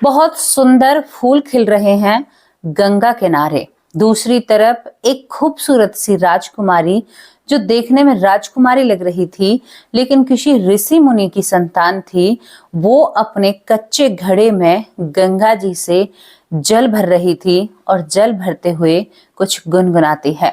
बहुत सुंदर फूल खिल रहे हैं गंगा किनारे। दूसरी तरफ एक खूबसूरत सी राजकुमारी, जो देखने में राजकुमारी लग रही थी लेकिन किसी ऋषि मुनि की संतान थी, वो अपने कच्चे घड़े में गंगा जी से जल भर रही थी और जल भरते हुए कुछ गुनगुनाती है।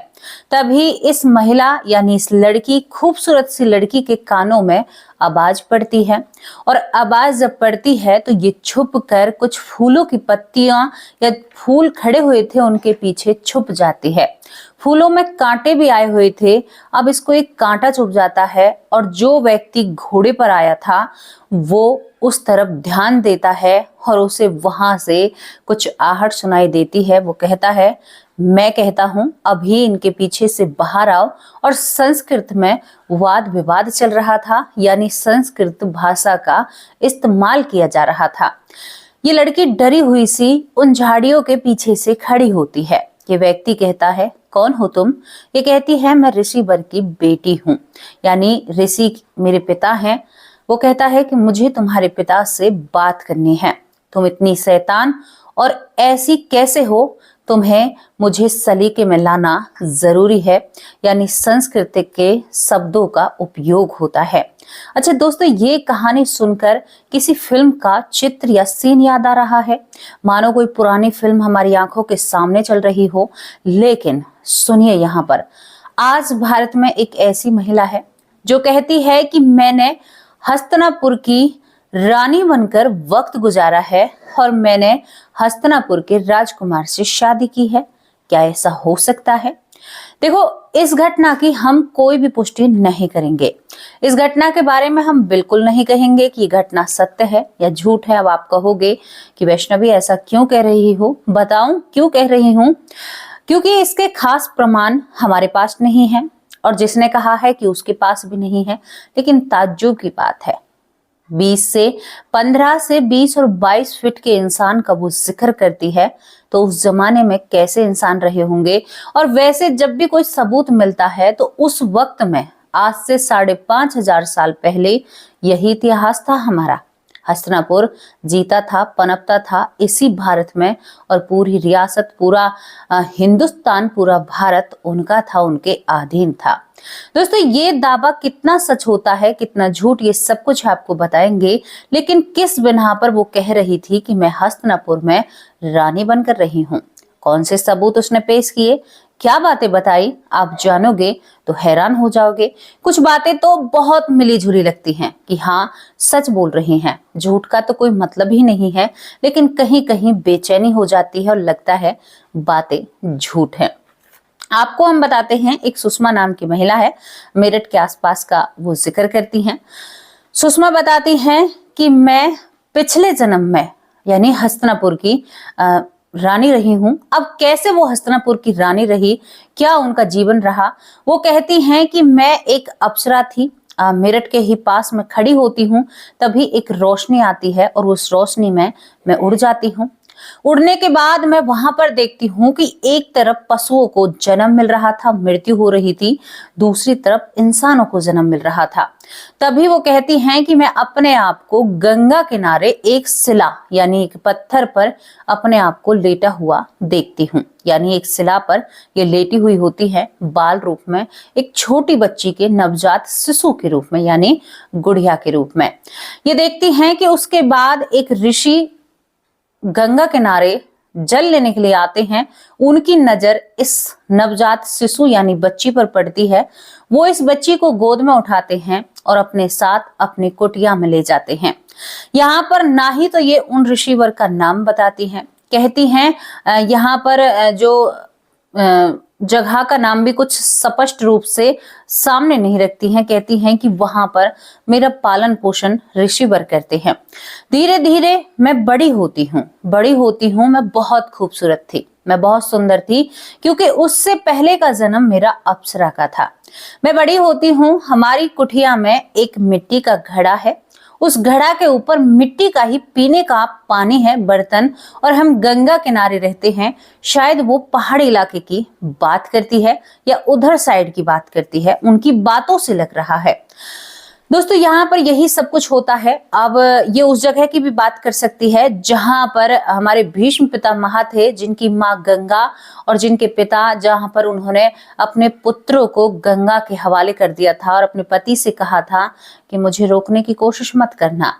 तभी इस महिला यानी इस लड़की, खूबसूरत सी लड़की के कानों में आवाज पड़ती है और आवाज जब पड़ती है तो ये छुप कर कुछ फूलों की पत्तियां या फूल खड़े हुए थे उनके पीछे छुप जाती है। फूलों में कांटे भी आए हुए थे। अब इसको एक कांटा चुभ जाता है और जो व्यक्ति घोड़े पर आया था वो उस तरफ ध्यान देता है और उसे वहां से कुछ आहट सुनाई देती है। वो कहता है, मैं कहता हूं अभी इनके पीछे से बाहर आओ। और संस्कृत में वाद विवाद चल रहा था, यानी संस्कृत भाषा का इस्तेमाल किया जा रहा था। ये लड़की डरी हुई सी उन झाड़ियों के पीछे से खड़ी होती है। ये व्यक्ति कहता है, कौन हो तुम? ये कहती है, मैं ऋषि वर की बेटी हूँ, यानी ऋषि मेरे पिता हैं। वो कहता है कि मुझे तुम्हारे पिता से बात करनी है। तुम इतनी शैतान और ऐसी कैसे हो? तुम्हें मुझे सलीके में लाना जरूरी है, यानी संस्कृत के शब्दों का उपयोग होता है। अच्छा दोस्तों, ये कहानी सुनकर किसी फिल्म का चित्र या सीन याद आ रहा है, मानो कोई पुरानी फिल्म हमारी आंखों के सामने चल रही हो। लेकिन सुनिए, यहाँ पर आज भारत में एक ऐसी महिला है जो कहती है कि मैंने हस्तिनापुर की रानी बनकर वक्त गुजारा है और मैंने हस्तिनापुर के राजकुमार से शादी की है। क्या ऐसा हो सकता है? देखो, इस घटना की हम कोई भी पुष्टि नहीं करेंगे। इस घटना के बारे में हम बिल्कुल नहीं कहेंगे कि ये घटना सत्य है या झूठ है। अब आप कहोगे कि वैष्णवी ऐसा क्यों कह रही हो? बताऊं क्यों कह रही हूं? क्योंकि इसके खास प्रमाण हमारे पास नहीं है और जिसने कहा है कि उसके पास भी नहीं है। लेकिन ताज्जुब की बात है, 15 से 20 और 22 फीट के इंसान का वो जिक्र करती है, तो उस जमाने में कैसे इंसान रहे होंगे। और वैसे जब भी कोई सबूत मिलता है तो उस वक्त में, आज से 5,500 साल पहले, यही इतिहास था हमारा। हस्तिनापुर जीता था, पनपता था इसी भारत में और पूरी रियासत, पूरा हिंदुस्तान, पूरा भारत उनका था, उनके अधीन था। दोस्तों, ये दावा कितना सच होता है, कितना झूठ, ये सब कुछ आपको बताएंगे। लेकिन किस बिना पर वो कह रही थी कि मैं हस्तिनापुर में रानी बनकर रही हूँ, कौन से सबूत उसने पेश किए, क्या बातें बताई, आप जानोगे तो हैरान हो जाओगे। कुछ बातें तो बहुत मिली जुली लगती हैं कि हाँ सच बोल रही हैं, झूठ का तो कोई मतलब ही नहीं है। लेकिन कहीं कहीं बेचैनी हो जाती है और लगता है बातें झूठ है। आपको हम बताते हैं, एक सुषमा नाम की महिला है, मेरठ के आसपास का वो जिक्र करती हैं। सुषमा बताती हैं कि मैं पिछले जन्म में यानी हस्तिनापुर की रानी रही हूं। अब कैसे वो हस्तिनापुर की रानी रही, क्या उनका जीवन रहा? वो कहती हैं कि मैं एक अप्सरा थी, मेरठ के ही पास में खड़ी होती हूँ, तभी एक रोशनी आती है और उस रोशनी में मैं उड़ जाती हूँ। उड़ने के बाद मैं वहां पर देखती हूँ कि एक तरफ पशुओं को जन्म मिल रहा था, मृत्यु हो रही थी, दूसरी तरफ इंसानों को जन्म मिल रहा था। तभी वो कहती हैं कि मैं अपने आप को गंगा किनारे एक शिला यानी एक पत्थर पर अपने आप को लेटा हुआ देखती हूँ। यानी एक शिला पर ये लेटी हुई होती है, बाल रूप में, एक छोटी बच्ची के नवजात शिशु के रूप में, यानी गुड़िया के रूप में ये देखती हैं। कि उसके बाद एक ऋषि गंगा किनारे जल लेने के लिए आते हैं। उनकी नजर इस नवजात शिशु यानी बच्ची पर पड़ती है। वो इस बच्ची को गोद में उठाते हैं और अपने साथ अपनी कुटिया में ले जाते हैं। यहाँ पर ना ही तो ये उन ऋषिवर का नाम बताती हैं, कहती हैं यहाँ पर जो जगह का नाम भी कुछ स्पष्ट रूप से सामने नहीं रखती हैं। कहती हैं कि वहां पर मेरा पालन पोषण ऋषिवर करते हैं। धीरे धीरे मैं बड़ी होती हूँ। मैं बहुत खूबसूरत थी, मैं बहुत सुंदर थी, क्योंकि उससे पहले का जन्म मेरा अप्सरा का था। मैं बड़ी होती हूँ, हमारी कुटिया में एक मिट्टी का घड़ा है, उस घड़ा के ऊपर मिट्टी का ही पीने का पानी है, बर्तन, और हम गंगा किनारे रहते हैं। शायद वो पहाड़ी इलाके की बात करती है या उधर साइड की बात करती है, उनकी बातों से लग रहा है। दोस्तों यहाँ पर यही सब कुछ होता है। अब ये उस जगह की भी बात कर सकती है जहां पर हमारे भीष्म पितामह थे, जिनकी माँ गंगा और जिनके पिता, जहां पर उन्होंने अपने पुत्रों को गंगा के हवाले कर दिया था और अपने पति से कहा था कि मुझे रोकने की कोशिश मत करना।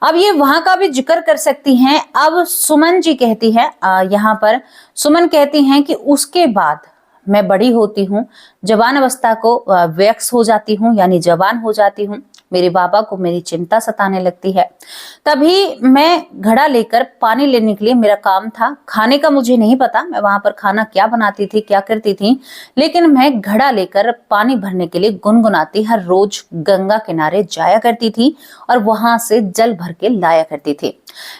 अब ये वहां का भी जिक्र कर सकती हैं। अब सुमन जी कहती है, यहाँ पर सुमन कहती हैं कि उसके बाद मैं बड़ी होती हूँ, जवान अवस्था को वयस्क हो जाती हूँ, यानी जवान हो जाती हूँ। मेरे बाबा को मेरी चिंता सताने लगती है। तभी मैं घड़ा लेकर पानी लेने के लिए, मेरा काम था, खाने का मुझे नहीं पता मैं वहां पर खाना क्या बनाती थी, क्या करती थी, लेकिन मैं घड़ा लेकर पानी भरने के लिए गुनगुनाती हर रोज गंगा किनारे जाया करती थी और वहां से जल भर के लाया करती थी।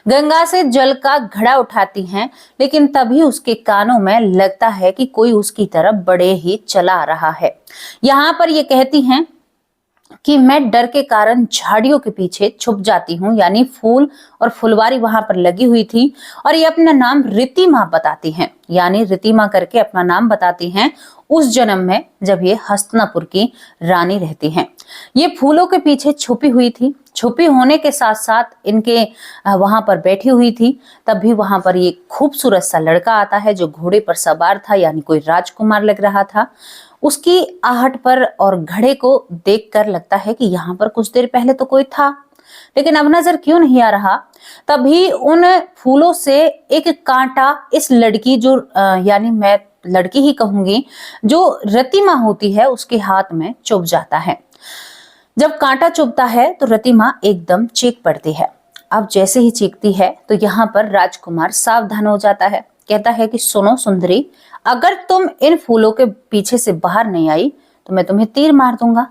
गंगा से जल का घड़ा उठाती हैं, लेकिन तभी उसके कानों में लगता है कि कोई उसकी तरफ बड़े ही चला आ रहा है। यहाँ पर ये कहती हैं कि मैं डर के कारण झाड़ियों के पीछे छुप जाती हूँ, यानी फूल और फुलवारी वहां पर लगी हुई थी, और ये अपना नाम रीतिमा बताती हैं, यानी रीतिमा करके अपना नाम बताती हैं उस जन्म में जब ये हस्तिनापुर की रानी रहती हैं। ये फूलों के पीछे छुपी हुई थी, छुपी होने के साथ साथ इनके वहां पर बैठी हुई थी। तब भी वहां पर ये खूबसूरत सा लड़का आता है जो घोड़े पर सवार था, यानी कोई राजकुमार लग रहा था। उसकी आहट पर और घड़े को देखकर लगता है कि यहाँ पर कुछ देर पहले तो कोई था, लेकिन अब नजर क्यों नहीं आ रहा। तभी उन फूलों से एक कांटा इस लड़की, जो यानी मैं लड़की ही कहूंगी, जो रतिमा होती है, उसके हाथ में चुभ जाता है। जब कांटा चुभता है तो रतिमा एकदम चीख पड़ती है। अब जैसे ही चीखती है तो यहाँ पर राजकुमार सावधान हो जाता है। कहता है कि सुनो सुंदरी, अगर तुम इन फूलों के पीछे से बाहर नहीं आई तो मैं तुम्हें तीर मार दूंगा।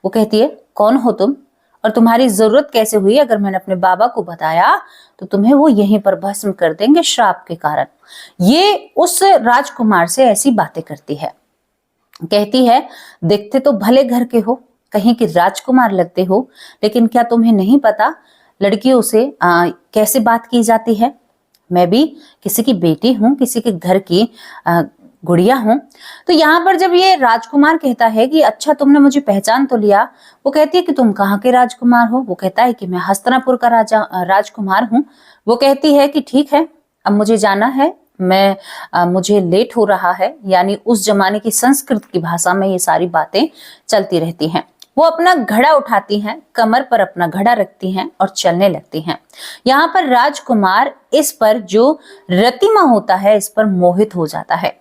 वो कहती है, कौन हो तुम और तुम्हारी जरूरत कैसे हुई? अगर मैंने अपने बाबा को बताया तो तुम्हें वो यहीं पर भस्म कर देंगे श्राप के कारण। ये उस राजकुमार से ऐसी बातें करती है। कहती है, देखते तो भले घर के हो, कहीं कि राजकुमार लगते हो, लेकिन क्या तुम्हें नहीं पता लड़कियों से कैसे बात की जाती है? मैं भी किसी की बेटी हूँ, किसी के घर की गुड़िया हूँ। तो यहाँ पर जब ये राजकुमार कहता है कि अच्छा तुमने मुझे पहचान तो लिया, वो कहती है कि तुम कहाँ के राजकुमार हो? वो कहता है कि मैं हस्तिनापुर का राजकुमार हूँ। वो कहती है कि ठीक है, अब मुझे जाना है, मुझे लेट हो रहा है। यानी उस जमाने की संस्कृत की भाषा में ये सारी बातें चलती रहती हैं। वो अपना घड़ा उठाती हैं, कमर पर अपना घड़ा रखती हैं और चलने लगती हैं। यहाँ पर राजकुमार इस पर, जो रतिमा होता है, इस पर मोहित हो जाता है।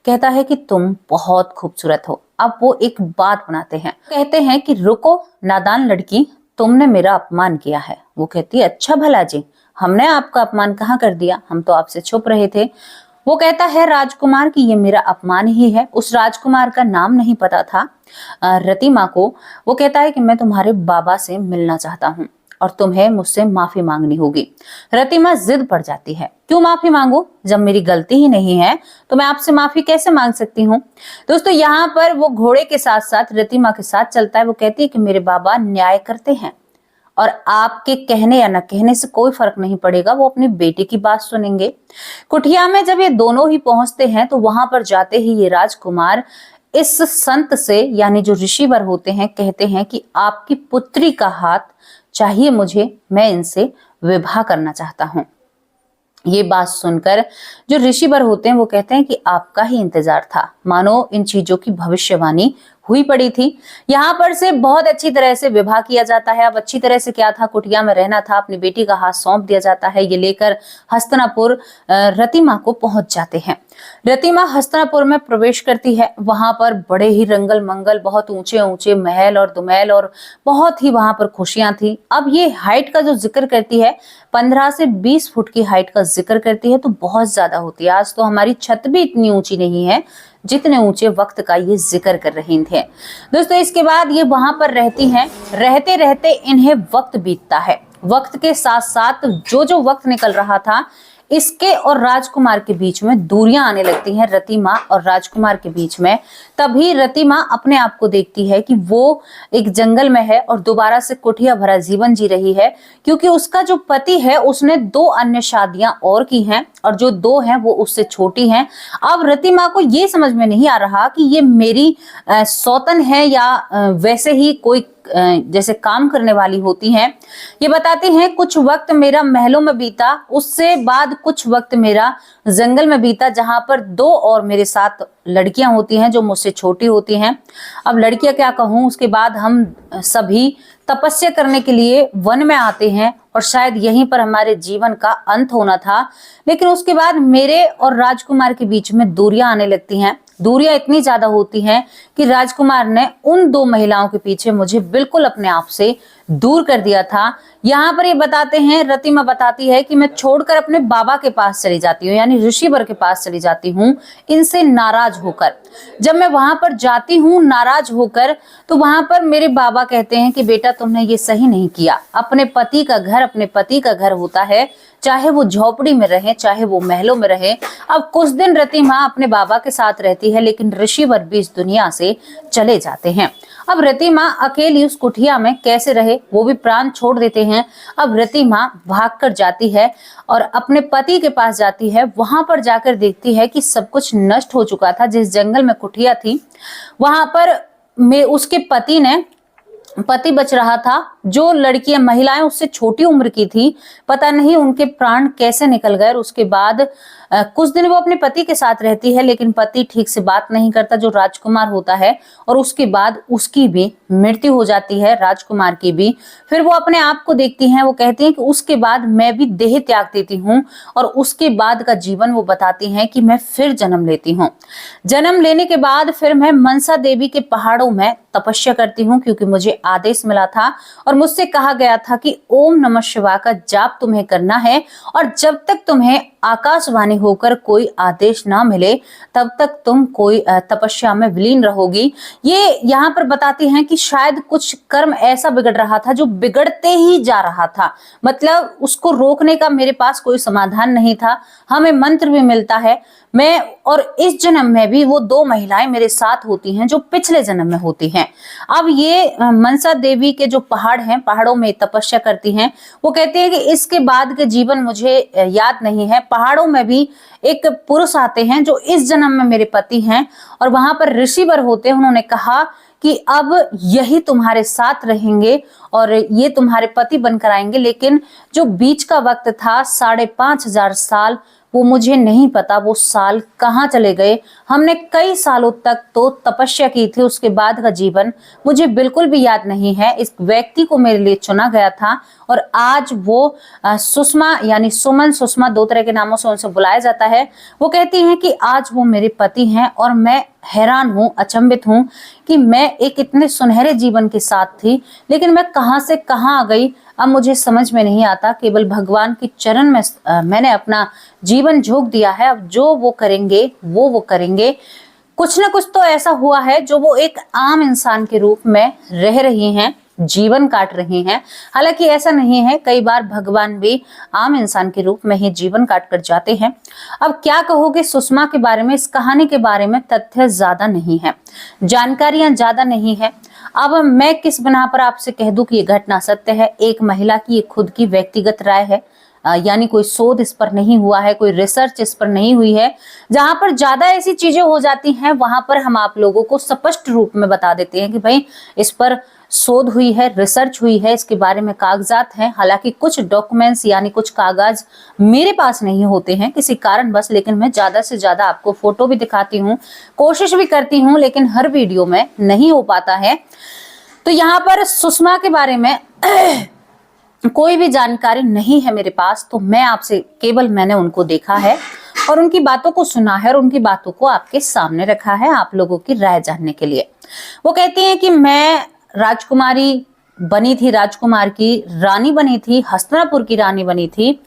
कहता है कि तुम बहुत खूबसूरत हो। अब वो एक बात बनाते हैं, कहते हैं कि रुको नादान लड़की, तुमने मेरा अपमान किया है। वो कहती है, अच्छा भला जी, हमने आपका अपमान कहाँ कर दिया, हम तो आपसे छुप रहे थे। वो कहता है राजकुमार कि ये मेरा अपमान ही है। उस राजकुमार का नाम नहीं पता था रतिमा को। वो कहता है कि मैं तुम्हारे बाबा से मिलना चाहता हूँ और तुम्हें मुझसे माफी मांगनी होगी। रतिमा जिद पड़ जाती है, क्यों माफी मांगू? जब मेरी गलती ही नहीं है तो मैं आपसे माफी कैसे मांग सकती हूँ? दोस्तों यहाँ पर वो घोड़े के साथ साथ रतिमा के साथ चलता है। वो कहती है कि मेरे बाबा न्याय करते हैं और आपके कहने या न कहने से कोई फर्क नहीं पड़ेगा, वो अपनी बेटी की बात सुनेंगे। कुटिया में जब ये दोनों ही पहुंचते हैं तो वहां पर जाते ही ये राजकुमार इस संत से, यानी जो ऋषिवर होते हैं, कहते हैं कि आपकी पुत्री का हाथ चाहिए मुझे, मैं इनसे विवाह करना चाहता हूं। ये बात सुनकर जो ऋषिवर होते हैं वो कहते हैं कि आपका ही इंतजार था, मानो इन चीजों की भविष्यवाणी हुई पड़ी थी। यहाँ पर से बहुत अच्छी तरह से विवाह किया जाता है। अब अच्छी तरह से क्या था, कुटिया में रहना था, अपनी बेटी का हाथ सौंप दिया जाता है। ये लेकर हस्तिनापुर रतिमा को पहुंच जाते हैं। रतिमा हस्तिनापुर में प्रवेश करती है। वहां पर बड़े ही रंगल मंगल, बहुत ऊंचे ऊंचे महल और दुमहल और बहुत ही वहां पर खुशियां थी। अब ये हाइट का जो जिक्र करती है, 15 से 20 फुट की हाइट का जिक्र करती है, तो बहुत ज्यादा होती है। आज तो हमारी छत भी इतनी ऊंची नहीं है जितने ऊंचे वक्त का ये जिक्र कर रही थे। दोस्तों इसके बाद ये वहां पर रहती हैं। रहते रहते इन्हें वक्त बीतता है। वक्त के साथ साथ जो जो वक्त निकल रहा था, इसके और राजकुमार के बीच में दूरियां आने लगती हैं, रतिमा और राजकुमार के बीच में। तभी रतिमा अपने आप को देखती है कि वो एक जंगल में है और दोबारा से कुटिया भरा जीवन जी रही है, क्योंकि उसका जो पति है उसने 2 अन्य शादियां और की हैं और जो 2 हैं वो उससे छोटी हैं। अब रतिमा को ये समझ में नहीं आ रहा कि ये मेरी सौतन है या वैसे ही कोई जैसे काम करने वाली होती हैं। ये बताती हैं कुछ वक्त मेरा महलों में बीता, उससे बाद कुछ वक्त मेरा जंगल में बीता, जहां पर 2 और मेरे साथ लड़कियां होती हैं जो मुझसे छोटी होती हैं। अब लड़कियां क्या कहूं, उसके बाद हम सभी तपस्या करने के लिए वन में आते हैं और शायद यहीं पर हमारे जीवन का अंत होना था। लेकिन उसके बाद मेरे और राजकुमार के बीच में दूरियां आने लगती हैं। दूरियां इतनी ज्यादा होती हैं कि राजकुमार ने उन 2 महिलाओं के पीछे मुझे बिल्कुल अपने आप से दूर कर दिया था। यहाँ पर ये बताते हैं, रतिमा बताती है कि मैं छोड़कर अपने बाबा के पास चली जाती हूँ, यानी ऋषिवर के पास चली जाती हूँ इनसे नाराज होकर। जब मैं वहां पर जाती हूँ नाराज होकर, तो वहां पर मेरे बाबा कहते हैं कि बेटा तुमने ये सही नहीं किया। अपने पति का घर अपने पति का घर होता है, चाहे वो झोपड़ी में रहे चाहे वो महलों में रहे। अब कुछ दिन रतिमा अपने बाबा के साथ रहती है, लेकिन ऋषिवर भी इस दुनिया से चले जाते हैं। अब रतिमा अकेली उस कुटिया में कैसे रहे, वो भी प्राण छोड़ देते हैं। अब रतिमा भागकर जाती है और अपने पति के पास जाती है। वहां पर जाकर देखती है कि सब कुछ नष्ट हो चुका था। जिस जंगल में कुटिया थी वहां पर उसके पति बच रहा था। जो लड़कियां महिलाएं उससे छोटी उम्र की थी, पता नहीं उनके प्राण कैसे निकल गए। उसके बाद कुछ दिन वो अपने पति के साथ रहती है, लेकिन पति ठीक से बात नहीं करता जो राजकुमार होता है, और उसके बाद उसकी भी मृत्यु हो जाती है, राजकुमार की भी। फिर वो अपने आप को देखती हैं, वो कहती हैं कि उसके बाद मैं भी देह त्याग देती हूँ, और उसके बाद का जीवन वो बताती हैं कि मैं फिर जन्म लेती हूँ। जन्म लेने के बाद फिर मैं मनसा देवी के पहाड़ों में तपस्या करती हूँ, क्योंकि मुझे आदेश मिला था और मुझसे कहा गया था कि ओम नमः शिवाय का जाप तुम्हें करना है, और जब तक तुम्हें आकाशवाणी होकर कोई आदेश ना मिले तब तक तुम कोई तपस्या में विलीन रहोगी। ये यहाँ पर बताती हैं कि शायद कुछ कर्म ऐसा बिगड़ रहा था जो बिगड़ते ही जा रहा था, मतलब उसको रोकने का मेरे पास कोई समाधान नहीं था। हमें मंत्र भी मिलता है, मैं और इस जन्म में भी वो 2 महिलाएं मेरे साथ होती हैं जो पिछले जन्म में होती हैं। अब ये मनसा देवी के जो पहाड़ हैं, पहाड़ों में तपस्या करती हैं। वो कहती है कि इसके बाद के जीवन मुझे याद नहीं है। पहाड़ों में भी एक पुरुष आते हैं जो इस जन्म में मेरे पति हैं, और वहां पर ऋषिवर होते हैं। उन्होंने कहा कि अब यही तुम्हारे साथ रहेंगे और ये तुम्हारे पति बनकर आएंगे, लेकिन जो बीच का वक्त था 5,500 साल, वो मुझे नहीं पता वो साल कहाँ चले गए। हमने कई सालों तक तो तपस्या की थी, उसके बाद का जीवन मुझे बिल्कुल भी याद नहीं है। इस व्यक्ति को मेरे लिए चुना गया था, और आज वो सुषमा यानी सुमन, सुषमा 2 तरह के नामों से उनसे बुलाया जाता है। वो कहती हैं कि आज वो मेरे पति हैं, और मैं हैरान हूँ, अचंभित हूँ कि मैं एक इतने सुनहरे जीवन के साथ थी, लेकिन मैं कहां से कहां आ गई अब मुझे समझ में नहीं आता। केवल भगवान के चरण में मैंने अपना जीवन झोंक दिया है। अब जो वो करेंगे वो करेंगे। कुछ ना कुछ तो ऐसा हुआ है जो वो एक आम इंसान के रूप में रह रही हैं, जीवन काट रही हैं। हालांकि ऐसा नहीं है, कई बार भगवान भी आम इंसान के रूप में ही जीवन काट कर जाते हैं। अब क्या कहोगे सुषमा के बारे में? इस कहानी के बारे में तथ्य ज्यादा नहीं है, जानकारियां ज्यादा नहीं है। अब मैं किस बिना पर आपसे कह दूं कि ये घटना सत्य है? एक महिला की ये खुद की व्यक्तिगत राय है, यानी कोई शोध इस पर नहीं हुआ है, कोई रिसर्च इस पर नहीं हुई है। जहां पर ज्यादा ऐसी चीजें हो जाती हैं वहां पर हम आप लोगों को स्पष्ट रूप में बता देते हैं कि भाई इस पर शोध हुई है, रिसर्च हुई है, इसके बारे में कागजात हैं। हालांकि कुछ डॉक्यूमेंट्स यानी कुछ कागज मेरे पास नहीं होते हैं किसी कारण बस, लेकिन मैं ज्यादा से ज्यादा आपको फोटो भी दिखाती हूँ, कोशिश भी करती हूँ, लेकिन हर वीडियो में नहीं हो पाता है। तो यहाँ पर सुषमा के बारे में कोई भी जानकारी नहीं है मेरे पास, तो मैं आपसे केवल मैंने उनको देखा है और उनकी बातों को सुना है और उनकी बातों को आपके सामने रखा है आप लोगों की राय जानने के लिए। वो कहती हैं कि मैं राजकुमारी बनी थी, राजकुमार की रानी बनी थी, हस्तिनापुर की रानी बनी थी।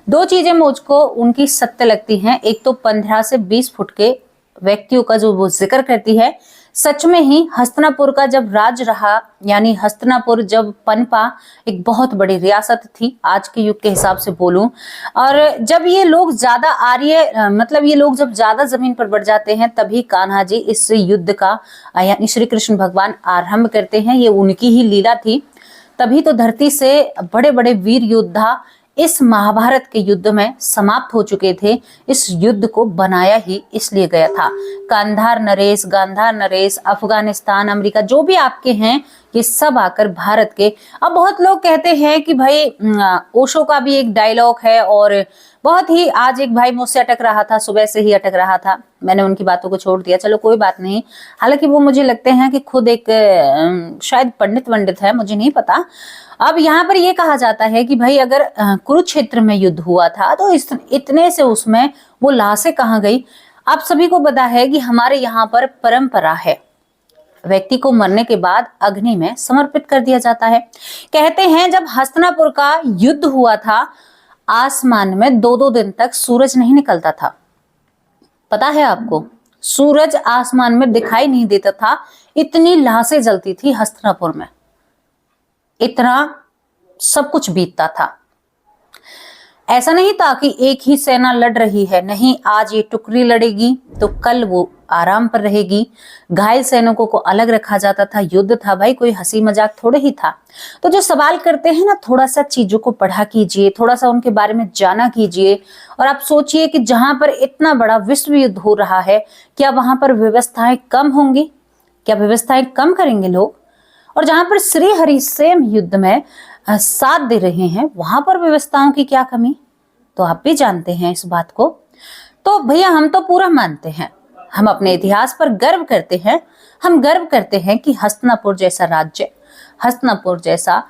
2 चीजें मुझको उनकी सत्य लगती हैं। एक तो 15 से 20 फुट के व्यक्तियों का जो वो जिक्र करती है, सच में ही हस्तिनापुर का जब राज रहा, यानी हस्तिनापुर जब पनपा, एक बहुत बड़ी रियासत थी आज के युग के हिसाब से बोलूं। और जब ये लोग ज्यादा आर्य मतलब ये लोग जब ज्यादा जमीन पर बढ़ जाते हैं, तभी कान्हा जी इस युद्ध का यानी श्री कृष्ण भगवान आरंभ करते हैं। ये उनकी ही लीला थी। तभी तो धरती से बड़े बड़े वीर योद्धा इस महाभारत के युद्ध में समाप्त हो चुके थे। इस युद्ध को बनाया ही इसलिए गया था। गांधार नरेश, अफगानिस्तान, अमेरिका, जो भी आपके हैं, ये सब आकर भारत के, अब बहुत लोग कहते हैं कि भाई ओशो का भी एक डायलॉग है, और बहुत ही, आज एक भाई मुझसे अटक रहा था, सुबह से ही अटक रहा था, मैंने उनकी बातों को छोड़ दिया, चलो कोई बात नहीं। हालांकि वो मुझे लगते हैं कि खुद एक शायद पंडित है, मुझे नहीं पता। अब यहाँ पर ये कहा जाता है कि भाई अगर कुरुक्षेत्र में युद्ध हुआ था तो इतने से उसमें वो लाशें कहाँ गई। आप सभी को पता है कि हमारे यहाँ पर परंपरा है, व्यक्ति को मरने के बाद अग्नि में समर्पित कर दिया जाता है। कहते हैं जब हस्तिनापुर का युद्ध हुआ था, आसमान में 2-2 दिन तक सूरज नहीं निकलता था। पता है आपको, सूरज आसमान में दिखाई नहीं देता था, इतनी लाशें जलती थी हस्तिनापुर में, इतना सब कुछ बीतता था। ऐसा नहीं था कि एक ही सेना लड़ रही है, नहीं, आज ये टुकड़ी लड़ेगी तो कल वो आराम पर रहेगी। घायल सैनिकों को अलग रखा जाता था, युद्ध था भाई, कोई हंसी मजाक थोड़े ही था। तो जो सवाल करते हैं ना, थोड़ा सा चीजों को पढ़ा कीजिए, थोड़ा सा उनके बारे में जाना कीजिए, और आप सोचिए कि जहां पर इतना बड़ा विश्व युद्ध हो रहा है, क्या वहां पर व्यवस्थाएं कम होंगी? क्या व्यवस्थाएं कम करेंगे लोग? और जहां पर श्री हरि सेम युद्ध में साथ दे रहे हैं, वहां पर व्यवस्थाओं की क्या कमी? तो आप भी जानते हैं इस बात को। तो भैया हम तो पूरा मानते हैं, हम अपने इतिहास पर गर्व करते हैं। हम गर्व करते हैं कि हस्तिनापुर जैसा राज्य, हस्तिनापुर जैसा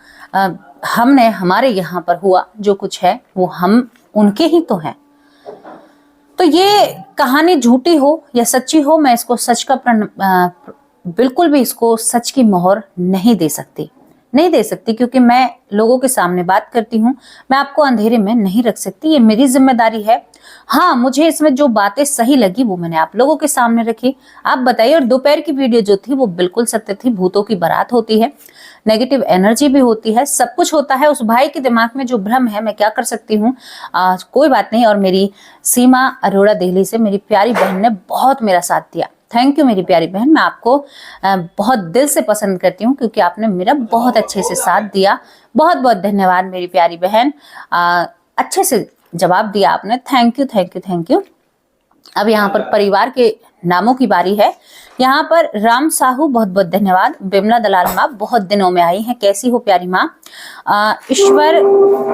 हमने, हमारे यहाँ पर हुआ जो कुछ है वो हम उनके ही तो हैं। तो ये कहानी झूठी हो या सच्ची हो, मैं इसको सच का बिल्कुल भी इसको सच की मोहर नहीं दे सकती, नहीं दे सकती, क्योंकि मैं लोगों के सामने बात करती हूँ, मैं आपको अंधेरे में नहीं रख सकती, ये मेरी जिम्मेदारी है। हाँ, मुझे इसमें जो बातें सही लगी वो मैंने आप लोगों के सामने रखी। आप बताइए। और दोपहर की वीडियो जो थी वो बिल्कुल सत्य थी। भूतों की बारात होती है, नेगेटिव एनर्जी भी होती है, सब कुछ होता है। उस भाई के दिमाग में जो भ्रम है, मैं क्या कर सकती हूँ, कोई बात नहीं। और मेरी सीमा अरोड़ा दिल्ली से मेरी प्यारी बहन ने बहुत मेरा साथ दिया। थैंक यू मेरी प्यारी बहन, मैं आपको बहुत दिल से पसंद करती हूँ, क्योंकि आपने मेरा बहुत अच्छे से साथ दिया। बहुत बहुत धन्यवाद मेरी प्यारी बहन, अच्छे से जवाब दिया आपने। Thank you thank you thank you. अब यहाँ पर परिवार के नामों की बारी है। यहाँ पर राम साहू बहुत बहुत धन्यवाद। बिमला दलाल माँ बहुत दिनों में आई हैं, कैसी हो प्यारी माँ। ईश्वर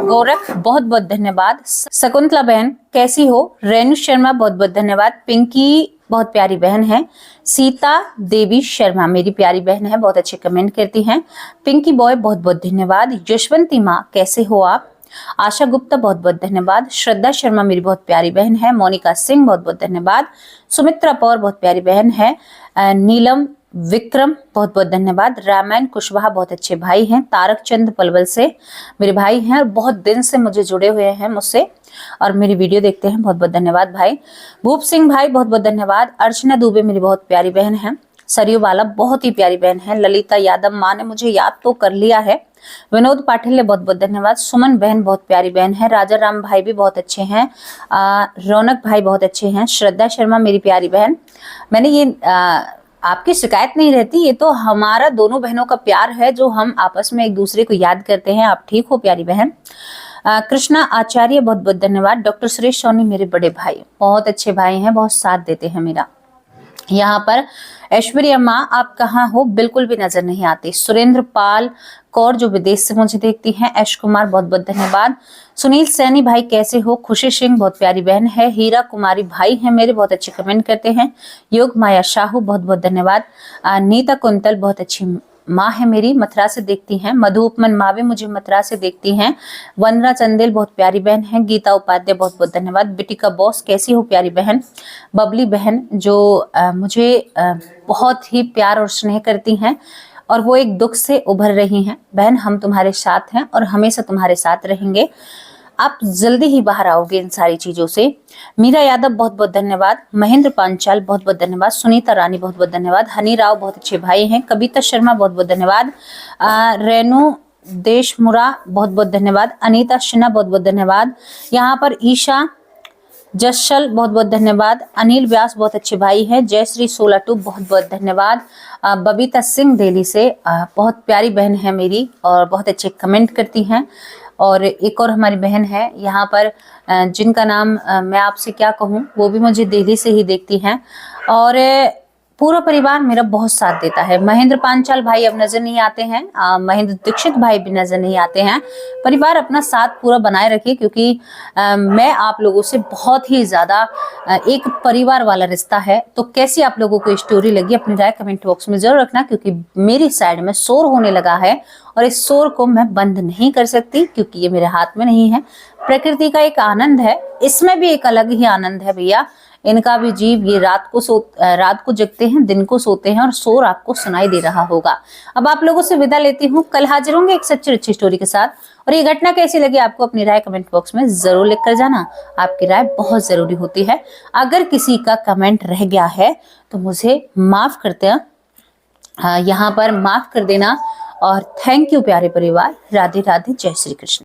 गोरख बहुत बहुत धन्यवाद। शकुंतला बहन कैसी हो। रेणु शर्मा बहुत बहुत धन्यवाद। पिंकी बहुत प्यारी बहन है। सीता देवी शर्मा मेरी प्यारी बहन है, बहुत अच्छे कमेंट करती हैं। पिंकी बॉय बहुत बहुत धन्यवाद। यशवंती माँ कैसे हो आप। आशा गुप्ता बहुत बहुत धन्यवाद। श्रद्धा शर्मा मेरी बहुत प्यारी बहन है। मोनिका सिंह बहुत बहुत धन्यवाद। सुमित्रा पौर बहुत प्यारी बहन है। नीलम विक्रम बहुत बहुत धन्यवाद। रामायण कुशवाहा बहुत अच्छे भाई हैं। तारक चंद पलवल से मेरे भाई हैं और बहुत दिन से मुझे जुड़े हुए हैं मुझसे और मेरी वीडियो देखते हैं, बहुत बहुत धन्यवाद भाई। भूप सिंह भाई बहुत बहुत धन्यवाद। अर्चना दुबे मेरी बहुत प्यारी बहन है। सरयू वाला बहुत ही प्यारी बहन है। ललिता यादव माँ ने मुझे याद तो कर लिया है। विनोद पाटिल बहुत बहुत धन्यवाद। सुमन बहन बहुत प्यारी बहन है। राजा राम भाई भी बहुत अच्छे हैं। रौनक भाई बहुत अच्छे हैं। श्रद्धा शर्मा मेरी प्यारी बहन। मैंने ये आपकी शिकायत नहीं रहती, ये तो हमारा दोनों बहनों का प्यार है जो हम आपस में एक दूसरे को याद करते हैं। आप ठीक हो प्यारी बहन। कृष्णा आचार्य बहुत बहुत धन्यवाद। डॉक्टर सुरेश सोनी मेरे बड़े भाई, बहुत अच्छे भाई हैं, बहुत साथ देते हैं मेरा। यहाँ पर ऐश्वर्या माँ आप कहाँ हो, बिल्कुल भी नजर नहीं आती। सुरेंद्र पाल कौर जो विदेश से मुझे देखती हैं। ऐश कुमार बहुत बहुत धन्यवाद। सुनील सैनी भाई कैसे हो। खुशी सिंह बहुत प्यारी बहन है। हीरा कुमारी भाई हैं मेरे, बहुत अच्छे कमेंट करते हैं। योग माया शाहू बहुत बहुत धन्यवाद। नीता कुंतल बहुत अच्छी माँ है मेरी, मथुरा से देखती हैं। मधु उपमन माँ भी मुझे मथुरा से देखती हैं। वंदना चंदेल बहुत प्यारी बहन है। गीता उपाध्याय बहुत बहुत धन्यवाद। बिटिका बॉस कैसी हो प्यारी बहन। बबली बहन जो मुझे बहुत ही प्यार और स्नेह करती हैं और वो एक दुख से उभर रही हैं। बहन हम तुम्हारे साथ हैं और हमेशा तुम्हारे साथ रहेंगे, आप जल्दी ही बाहर आओगे इन सारी चीजों से। मीरा यादव बहुत बहुत धन्यवाद। महेंद्र पांचाल बहुत बहुत धन्यवाद। सुनीता रानी बहुत बहुत धन्यवाद। हनी राव बहुत अच्छे भाई हैं। कविता शर्मा बहुत बहुत धन्यवाद। रेणु देशमुरा बहुत बहुत धन्यवाद। अनीता सिन्हा बहुत बहुत धन्यवाद। यहाँ पर ईशा जस्सल बहुत बहुत धन्यवाद। अनिल व्यास बहुत अच्छे भाई हैं। जयश्री सोलाटू बहुत बहुत धन्यवाद। बबीता सिंह दिल्ली से बहुत प्यारी बहन है मेरी और बहुत अच्छे कमेंट करती हैं। और एक और हमारी बहन है यहाँ पर जिनका नाम मैं आपसे क्या कहूँ, वो भी मुझे दिल्ली से ही देखती हैं। और पूरा परिवार मेरा बहुत साथ देता है। महेंद्र पांचाल भाई अब नजर नहीं आते हैं, महेंद्र दीक्षित भाई भी नजर नहीं आते हैं। परिवार अपना साथ पूरा बनाए रखे, क्योंकि मैं आप लोगों से बहुत ही ज्यादा एक परिवार वाला रिश्ता है। तो कैसी आप लोगों को स्टोरी लगी, अपनी राय कमेंट बॉक्स में जरूर रखना, क्योंकि मेरी साइड में शोर होने लगा है और इस शोर को मैं बंद नहीं कर सकती, क्योंकि ये मेरे हाथ में नहीं है। प्रकृति का एक आनंद है, इसमें भी एक अलग ही आनंद है भैया। इनका भी जीव, ये रात को जगते हैं, दिन को सोते हैं, और शोर आपको सुनाई दे रहा होगा। अब आप लोगों से विदा लेती हूँ, कल हाजिर होंगे एक सच्ची अच्छी स्टोरी के साथ। और ये घटना कैसी लगी आपको, अपनी राय कमेंट बॉक्स में जरूर लिख कर जाना। आपकी राय बहुत जरूरी होती है। अगर किसी का कमेंट रह गया है तो मुझे माफ करते हैं, यहाँ पर माफ कर देना। और थैंक यू प्यारे परिवार। राधे राधे, जय श्री कृष्ण।